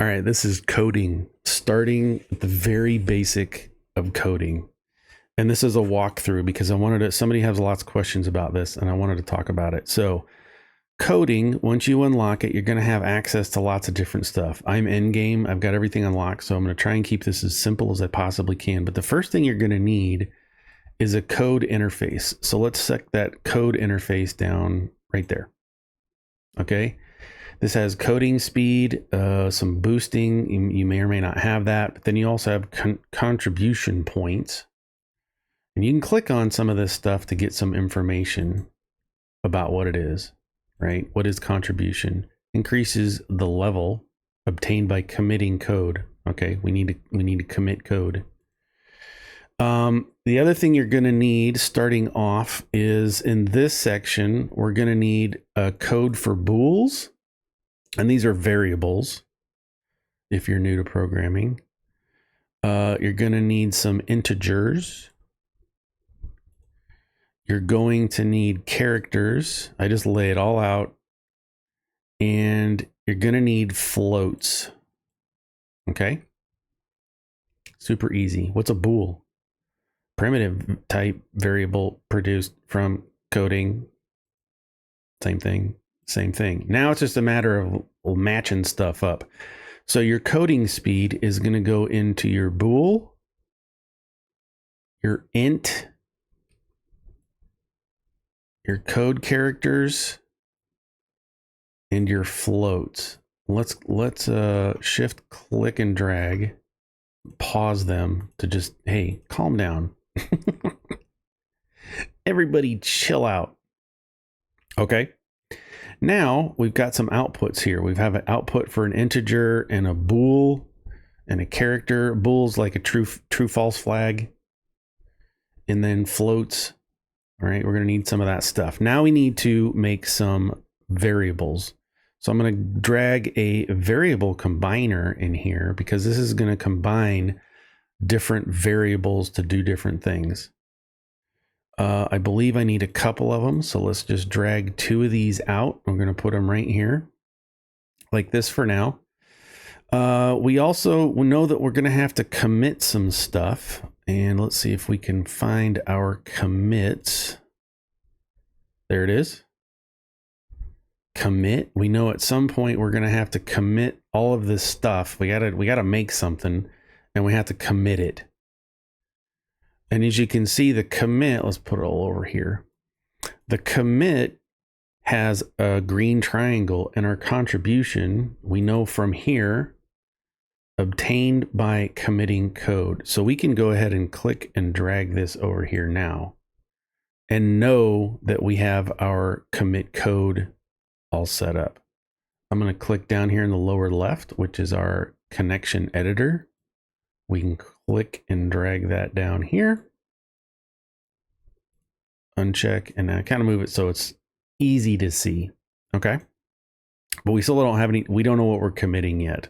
All right, this is coding, starting at the very basic of coding. And this is a walkthrough because somebody has lots of questions about this and I wanted to talk about it. So coding, once you unlock it, you're going to have access to lots of different stuff. I'm Endgame. I've got everything unlocked. So I'm going to try and keep this as simple as I possibly can. But the first thing you're going to need is a code interface. So let's set that code interface down right there. Okay. This has coding speed, some boosting. You may or may not have that, but then you also have contribution points. And you can click on some of this stuff to get some information about what it is, right? What is contribution? Increases the level obtained by committing code. Okay, we need to commit code. The other thing you're going to need starting off is in this section, we're going to need a code for bools. And these are variables if you're new to programming. You're going to need some integers. You're going to need characters. I just lay it all out. And you're going to need floats. Okay. Super easy. What's a bool? Primitive type variable produced from coding. Same thing. Now it's just a matter of matching stuff up. So your coding speed is going to go into your bool, your int, your code characters, and your floats. Let's shift, click, and drag. Pause them to just, hey, calm down. Everybody chill out. Okay. Now we've got some outputs here. We have an output for an integer and a bool and a character. Bool's like a true false flag. And then floats. All right, we're going to need some of that stuff. Now we need to make some variables. So I'm going to drag a variable combiner in here because this is going to combine different variables to do different things. I believe I need a couple of them. So let's just drag two of these out. I'm going to put them right here like this for now. We also know that we're going to have to commit some stuff. And let's see if we can find our commits. There it is. Commit. We know at some point we're going to have to commit all of this stuff. We got to make something and we have to commit it. And as you can see, the commit, let's put it all over here. The commit has a green triangle, and our contribution, we know from here, obtained by committing code. So we can go ahead and click and drag this over here now and know that we have our commit code all set up. I'm going to click down here in the lower left, which is our connection editor. We can click and drag that down here. Uncheck, and I kind of move it so it's easy to see. Okay. But we still don't have we don't know what we're committing yet.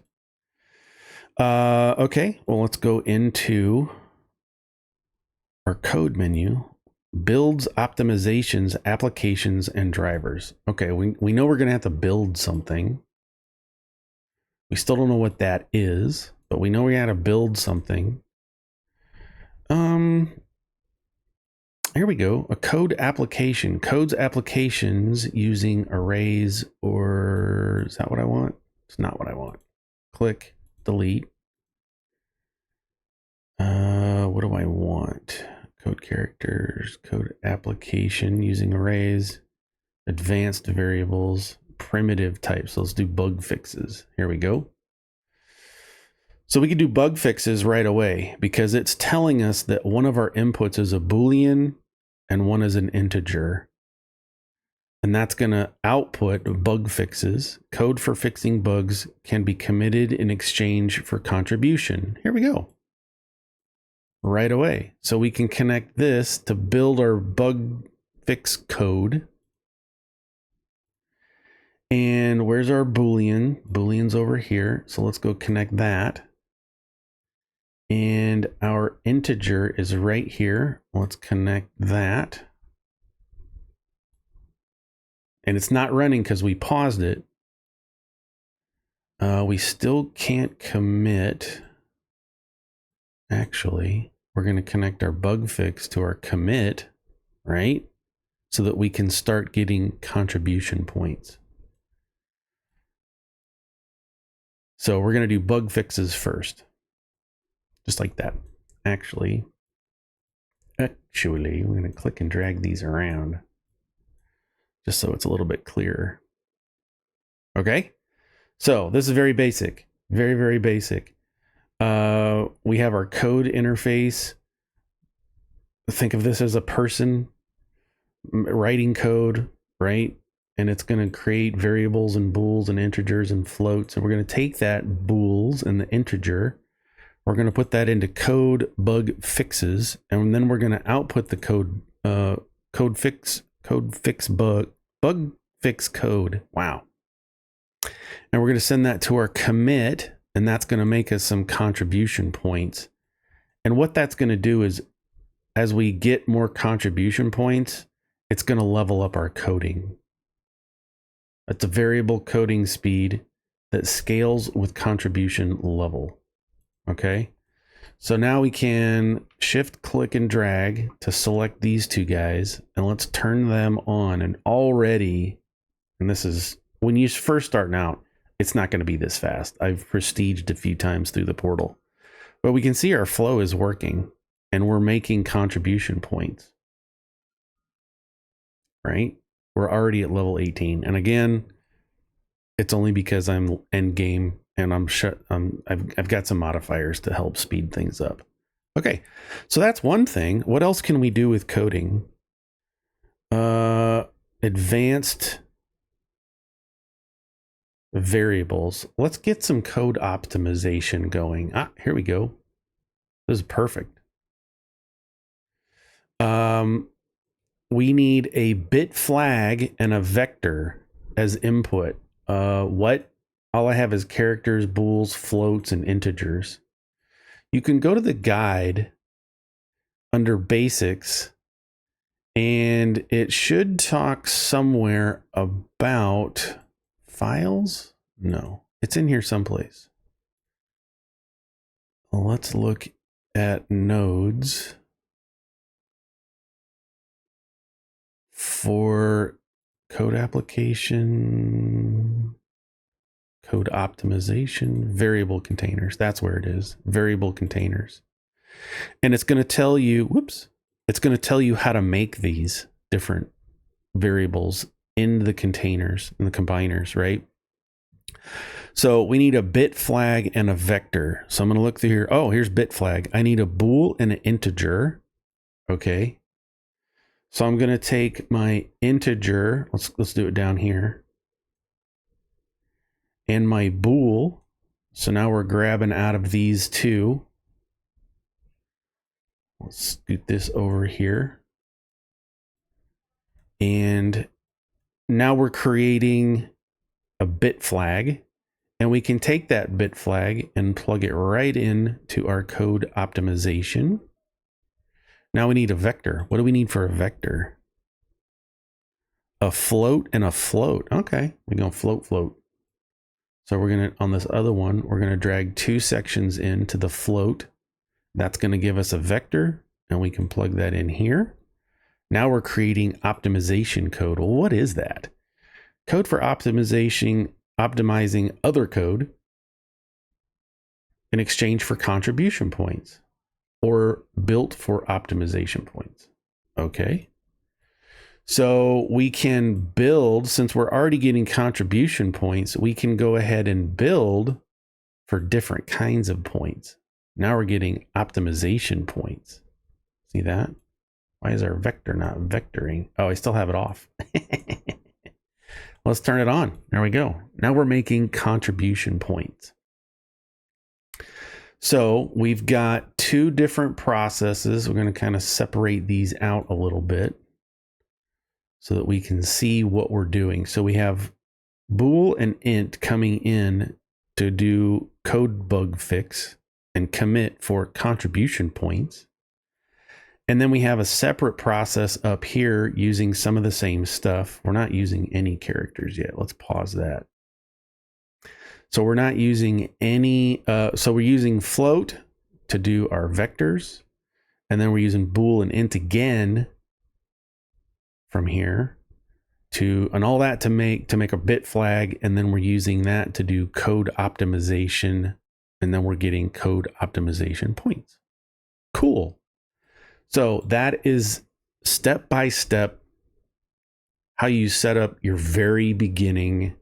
Okay. Well, let's go into our code menu. Builds, optimizations, applications, and drivers. Okay. We know we're going to have to build something. We still don't know what that is, but we know we got to build something. Here we go. A code application. Codes applications using arrays, or is that what I want? It's not what I want. Click, delete. What do I want? Code characters, code application using arrays, advanced variables, primitive types. Let's do bug fixes. Here we go. So we can do bug fixes right away because it's telling us that one of our inputs is a Boolean and one is an integer. And that's going to output bug fixes. Code for fixing bugs can be committed in exchange for contribution. Here we go. Right away. So we can connect this to build our bug fix code. And where's our Boolean? Boolean's over here. So let's go connect that. And our integer is right here. Let's connect that. And it's not running because we paused it. We still can't commit. Actually, we're going to connect our bug fix to our commit, right? So that we can start getting contribution points. So we're going to do bug fixes first. Just like that. Actually, we're going to click and drag these around just so it's a little bit clearer. Okay. So this is very basic, very, very basic. We have our code interface. Think of this as a person writing code, right? And it's going to create variables and bools and integers and floats. And we're going to take that bools and the integer. We're going to put that into code bug fixes. And then we're going to output the code fix bug fix code. Wow. And we're going to send that to our commit, and that's going to make us some contribution points. And what that's going to do is, as we get more contribution points, it's going to level up our coding. It's a variable coding speed that scales with contribution level. Okay. So now we can shift, click, and drag to select these two guys, and let's turn them on. And already, and this is when you first starting out, it's not going to be this fast. I've prestiged a few times through the portal, but we can see our flow is working and we're making contribution points, right? We're already at level 18. And again, it's only because I'm end game and I've got some modifiers to help speed things up. Okay. So that's one thing. What else can we do with coding? Advanced variables. Let's get some code optimization going. Here we go. This is perfect. We need a bit flag and a vector as input. All I have is characters, bools, floats, and integers. You can go to the guide under basics, and it should talk somewhere about files. No, it's in here someplace. Well, let's look at nodes for code application, code optimization, variable containers. That's where it is. Variable containers. And it's going to tell you, it's going to tell you how to make these different variables in the containers and the combiners, right? So we need a bit flag and a vector. So I'm going to look through here. Oh, here's bit flag. I need a bool and an integer. Okay. So I'm going to take my integer. Let's do it down here. And my bool. So now we're grabbing out of these two. Let's scoot this over here. And now we're creating a bit flag. And we can take that bit flag and plug it right in to our code optimization. Now we need a vector. What do we need for a vector? A float and a float. Okay, we're going to float. So we're going to, on this other one, we're going to drag two sections into the float. That's going to give us a vector, and we can plug that in here. Now we're creating optimization code. Well, what is that? Code for optimizing other code in exchange for contribution points, or built for optimization points. Okay. So we can build, since we're already getting contribution points, we can go ahead and build for different kinds of points. Now we're getting optimization points. See that? Why is our vector not vectoring? Oh, I still have it off. Let's turn it on. There we go. Now we're making contribution points. So we've got two different processes. We're going to kind of separate these out a little bit so that we can see what we're doing. So we have bool and int coming in to do code bug fix and commit for contribution points. And then we have a separate process up here using some of the same stuff. We're not using any characters yet. Let's pause that. So we're not using any, so we're using float to do our vectors. And then we're using bool and int again from here and all that to make a bit flag. And then we're using that to do code optimization. And then we're getting code optimization points. Cool. So that is step by step how you set up your very beginning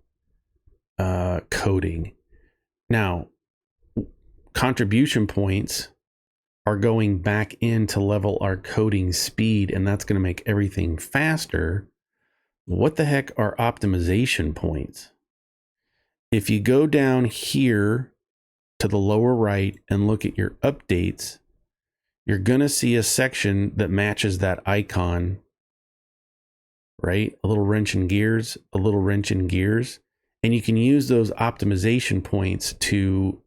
coding. Now, contribution points are going back in to level our coding speed, and that's going to make everything faster. What the heck are optimization points? If you go down here to the lower right and look at your updates, you're going to see a section that matches that icon, right? A little wrench in gears, a little wrench in gears. And you can use those optimization points to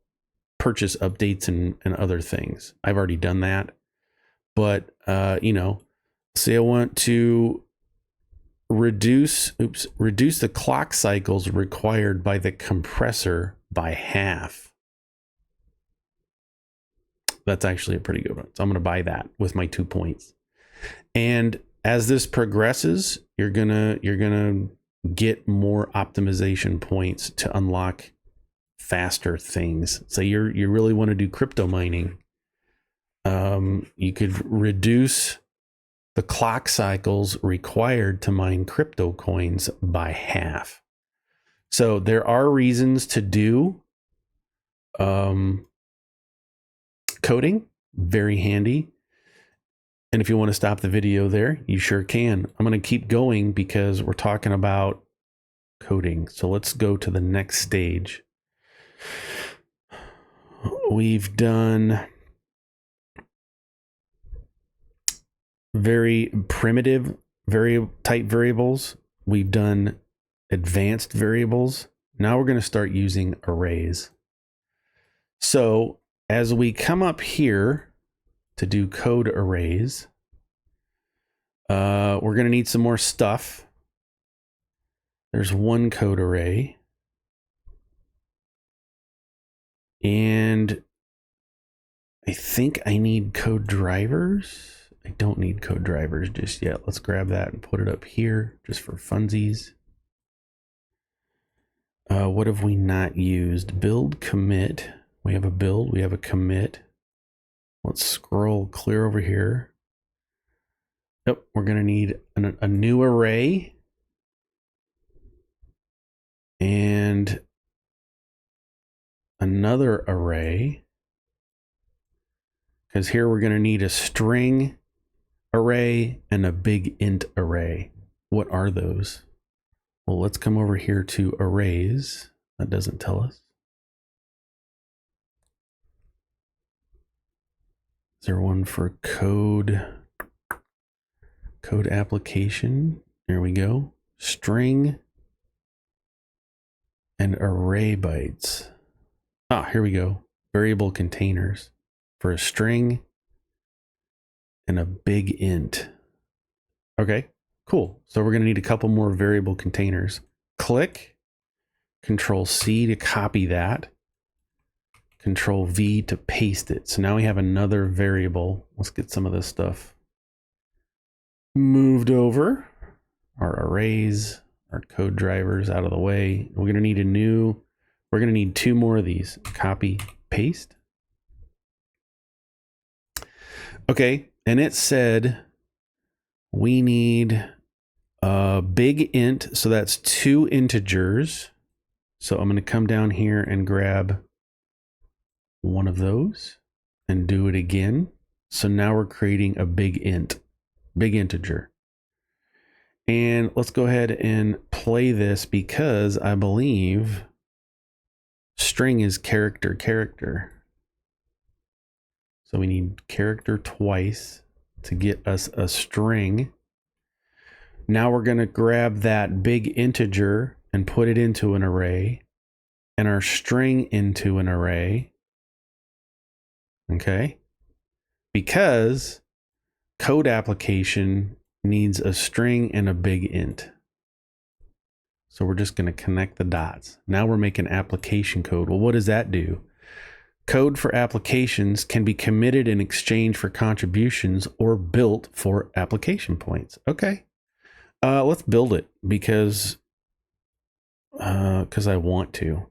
purchase updates and other things. I've already done that. But, say I want to reduce the clock cycles required by the compressor by half. That's actually a pretty good one. So I'm going to buy that with my 2 points. And as this progresses, you're gonna get more optimization points to unlock faster things. So you really want to do crypto mining. You could reduce the clock cycles required to mine crypto coins by half. So there are reasons to do coding. Very handy. And if you want to stop the video there, you sure can. I'm going to keep going because we're talking about coding. So let's go to the next stage. We've done very primitive type variables. We've done advanced variables. Now we're going to start using arrays. So as we come up here to do code arrays, we're going to need some more stuff. There's one code array. And I think I need code drivers. I don't need code drivers just yet. Let's grab that and put it up here just for funsies. What have we not used? Build, commit. We have a build, we have a commit. Let's scroll clear over here. Yep, we're going to need a new array. And another array. Because here we're going to need a string array and a big int array. What are those? Well, let's come over here to arrays. That doesn't tell us. Is there one for code application? There we go. String and array bytes. Ah, here we go. Variable containers for a string and a big int. Okay, cool. So we're going to need a couple more variable containers. Click, Control C to copy that. Control V to paste it. So now we have another variable. Let's get some of this stuff moved over. Our arrays, our code drivers out of the way. We're going to need two more of these. Copy, paste. Okay, and it said we need a big int. So that's 2 integers. So I'm going to come down here and grab one of those and do it again. So now we're creating a big integer. And let's go ahead and play this because I believe string is character. So we need character twice to get us a string. Now we're going to grab that big integer and put it into an array and our string into an array. Okay, because code application needs a string and a big int. So we're just going to connect the dots. Now we're making application code. Well, what does that do? Code for applications can be committed in exchange for contributions or built for application points. Okay. Let's build it because I want to.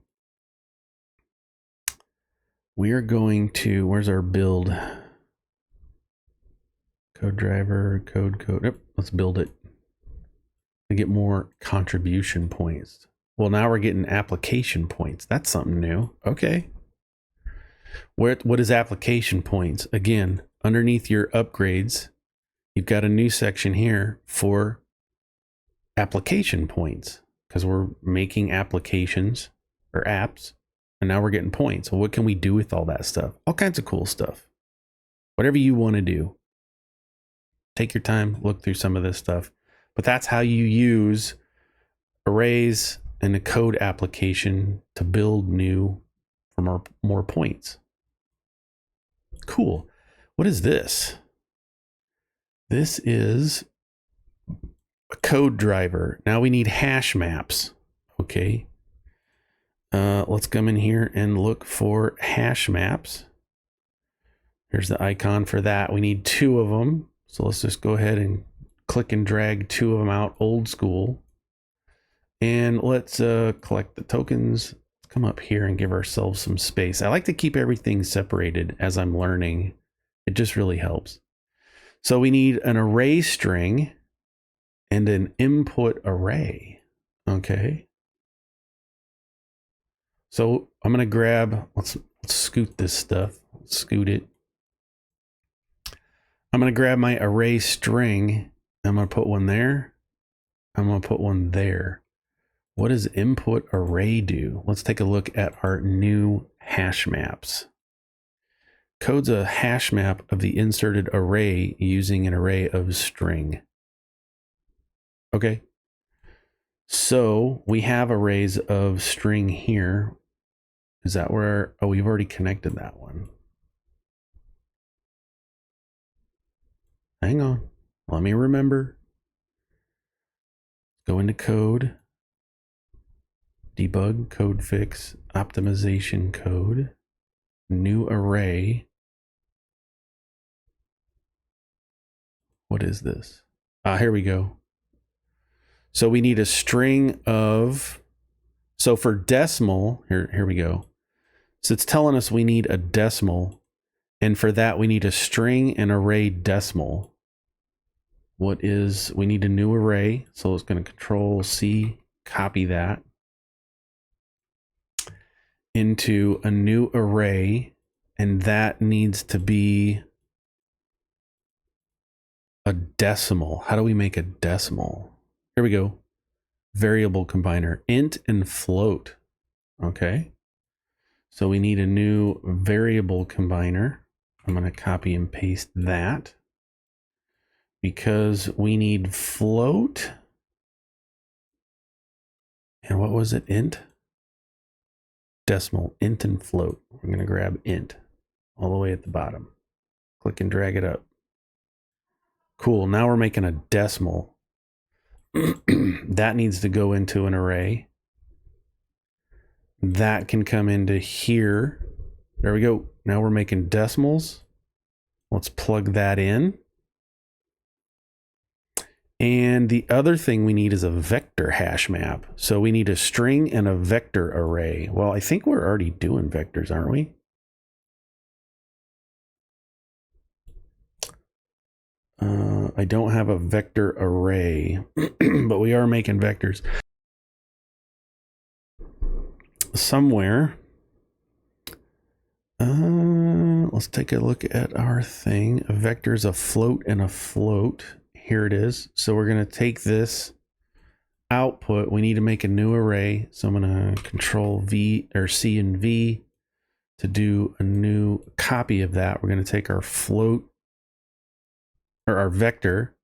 We are going to, where's our build? Code driver, code. Yep, let's build it. And get more contribution points. Well, now we're getting application points. That's something new. Okay. What is application points? Again, underneath your upgrades, you've got a new section here for application points because we're making applications or apps, and now we're getting points. Well, what can we do with all that stuff? All kinds of cool stuff. Whatever you want to do. Take your time, look through some of this stuff. But that's how you use arrays and a code application to build new for more points. Cool. What is this? This is a code driver. Now we need Hashmaps. Okay. Let's come in here and look for Hashmaps. Here's the icon for that. We need 2 of them. So let's just go ahead and click and drag 2 of them out old school. And let's collect the tokens. Let's come up here and give ourselves some space. I like to keep everything separated as I'm learning. It just really helps. So we need an array string and an input array. Okay. So I'm going to grab, let's scoot this stuff. Let's scoot it. I'm going to grab my array string. I'm going to put one there. I'm going to put one there. What does input array do? Let's take a look at our new hash maps. Code's a hash map of the inserted array using an array of string. Okay. So we have arrays of string here. Is that where, oh, we've already connected that one. Hang on. Let me remember. Go into code. Debug, code fix, optimization code, new array. What is this? Here we go. So we need a string of, so for decimal, here we go. So it's telling us we need a decimal, and for that we need a string and array decimal. We need a new array, so it's going to Control C, copy that into a new array, and that needs to be a decimal. How do we make a decimal? Here we go. Variable combiner, int and float. Okay. So we need a new variable combiner. I'm going to copy and paste that because we need float. And what was it? Int? Decimal, int and float. We're going to grab int all the way at the bottom. Click and drag it up. Cool. Now we're making a decimal. That needs to go into an array. That can come into here. There we go. Now we're making decimals. Let's plug that in. And the other thing we need is a vector hash map. So we need a string and a vector array. Well, I think we're already doing vectors, aren't we? I don't have a vector array, but we are making vectors. Somewhere. Let's take a look at our thing. A vector is a float and a float. Here it is. So we're going to take this output. We need to make a new array. So I'm going to Control V or C and V to do a new copy of that. We're going to take our float or our vector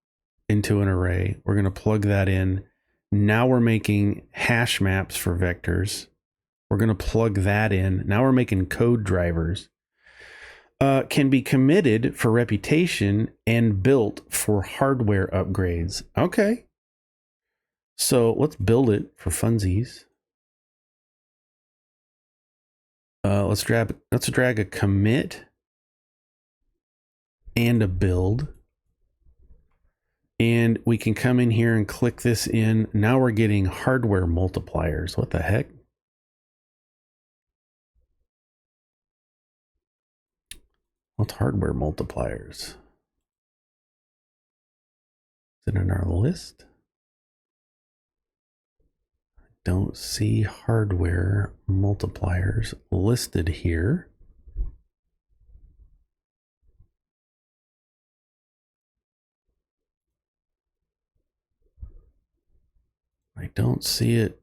into an array. We're going to plug that in. Now we're making hash maps for vectors. We're going to plug that in. Now we're making code drivers. Can be committed for reputation and built for hardware upgrades. Okay. So let's build it for funsies. Let's drag a commit and a build. And we can come in here and click this in. Now we're getting hardware multipliers. What the heck? What's hardware multipliers? Is it in our list? Don't see hardware multipliers listed here. I don't see it.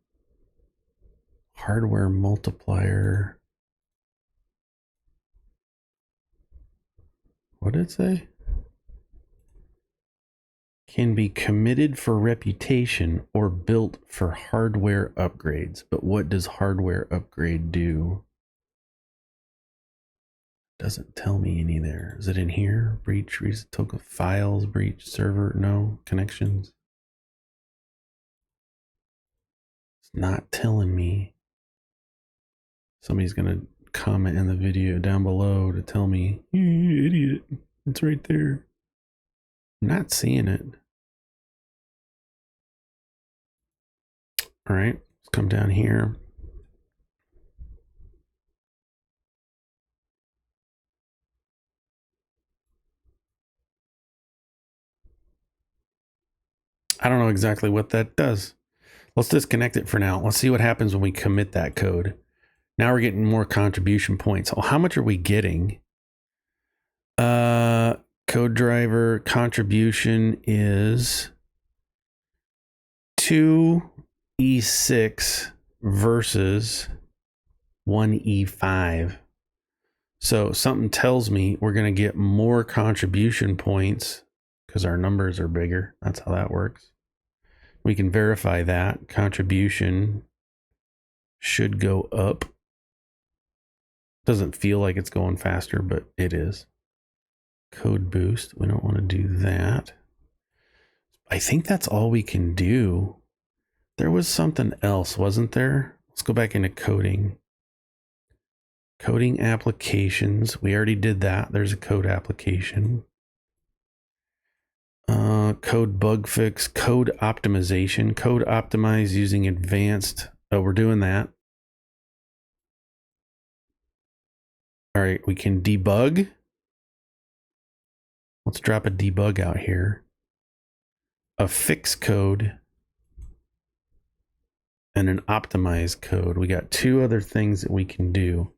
Hardware multiplier. What did it say? Can be committed for reputation or built for hardware upgrades. But what does hardware upgrade do? Doesn't tell me any there. Is it in here? Breach, token files, breach, server, no, connections. It's not telling me. Somebody's gonna comment in the video down below to tell me, you idiot, it's right there. I'm not seeing it. All right, let's come down here. I don't know exactly what that does. Let's disconnect it for now. Let's see what happens when we commit that code. Now we're getting more contribution points. Oh, how much are we getting? Code driver contribution is 2E6 versus 1E5. So something tells me we're going to get more contribution points because our numbers are bigger. That's how that works. We can verify that. Contribution should go up. Doesn't feel like it's going faster, but it is. Code boost. We don't want to do that. I think that's all we can do. There was something else, wasn't there? Let's go back into coding. Coding applications. We already did that. There's a code application. Code bug fix, code optimization, code optimize using advanced. Oh, we're doing that. All right, we can debug. Let's drop a debug out here. A fix code and an optimize code. We got two other things that we can do.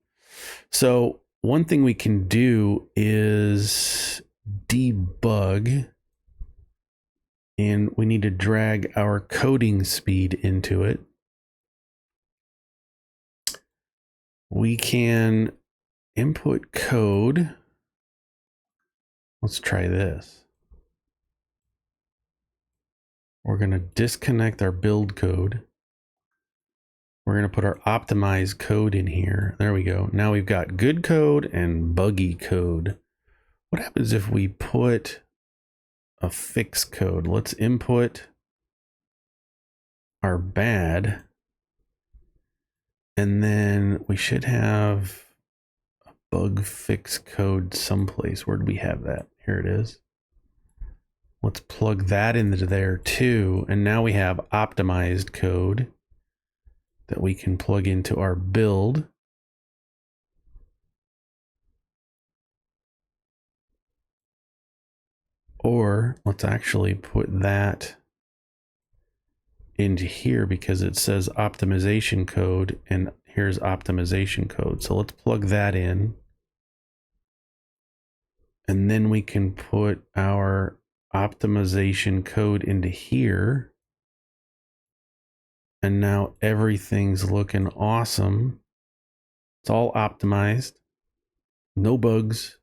So one thing we can do is debug, and we need to drag our coding speed into it. We can input code. Let's try this. We're going to disconnect our build code. We're going to put our optimized code in here. There we go. Now we've got good code and buggy code. What happens if we put a fix code? Let's input our bad. And then we should have a bug fix code someplace. Where do we have that? Here it is. Let's plug that into there too. And now we have optimized code that we can plug into our build. Or let's actually put that into here because it says optimization code and here's optimization code. So let's plug that in. And then we can put our optimization code into here. And now everything's looking awesome. It's all optimized. No bugs.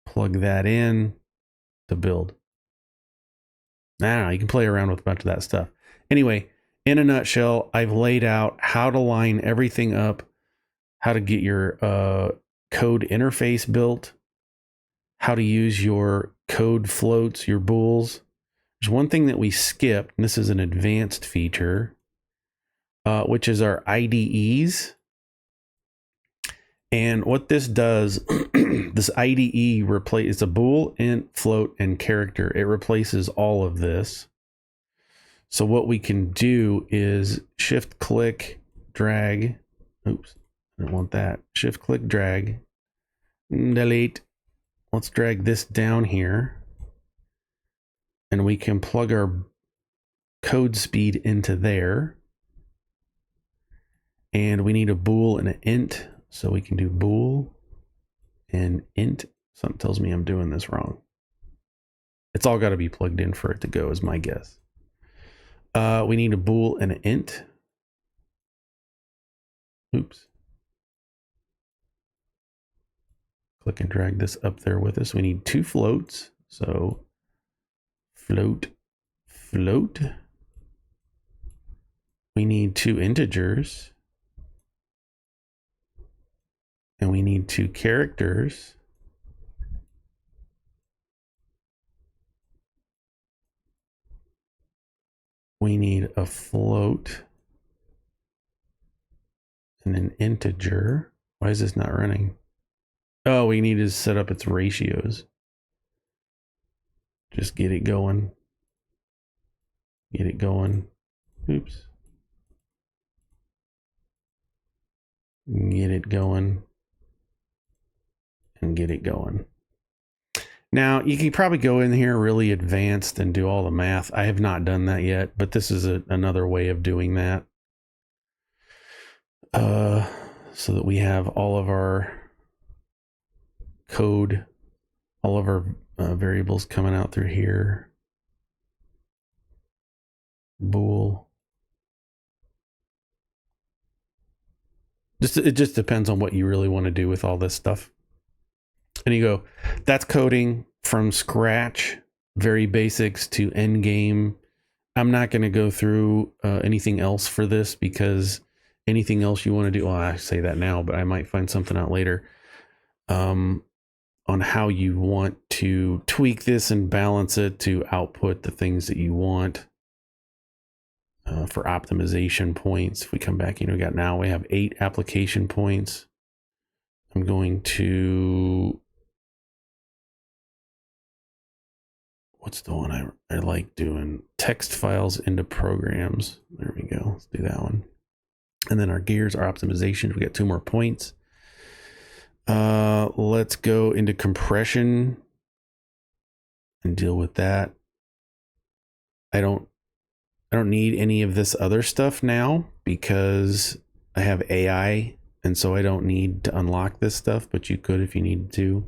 Plug that in to build. I don't know, you can play around with a bunch of that stuff. Anyway, in a nutshell, I've laid out how to line everything up, how to get your code interface built, how to use your code floats, your bools. There's one thing that we skipped, and this is an advanced feature, which is our IDEs. And what this does, this IDE it's a bool, int, float, and character. It replaces all of this. So what we can do is shift click, drag. Oops, I don't want that. Shift click, drag, delete. Let's drag this down here. And we can plug our code speed into there. And we need a bool and an int. So we can do bool and int. Something tells me I'm doing this wrong. It's all got to be plugged in for it to go, is my guess. We need a bool and an int. Oops. Click and drag this up there with us. We need 2 floats. So float, float. We need 2 integers. And we need 2 characters. We need a float and an integer. Why is this not running? Oh, we need to set up its ratios. Just get it going. Get it going. Oops. Get it going. And get it going. Now, you can probably go in here really advanced and do all the math. I have not done that yet, but this is another way of doing that. So that we have all of our code, all of our variables coming out through here. Bool. It just depends on what you really want to do with all this stuff. And you go, that's coding from scratch, very basics to Endgame. I'm not going to go through anything else for this, because anything else you want to do, well, I say that now, but I might find something out later on how you want to tweak this and balance it to output the things that you want for optimization points. If we come back, we have 8 application points. I'm going to, what's the one I like doing? Text files into programs. There we go. Let's do that one. And then our gears, our optimization. We got 2 more points. Let's go into compression and deal with that. I don't need any of this other stuff now because I have AI, and so I don't need to unlock this stuff, but you could if you need to.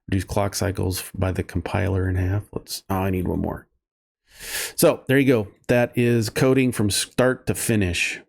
Reduce clock cycles by the compiler in half. I need one more. So there you go. That is coding from start to finish.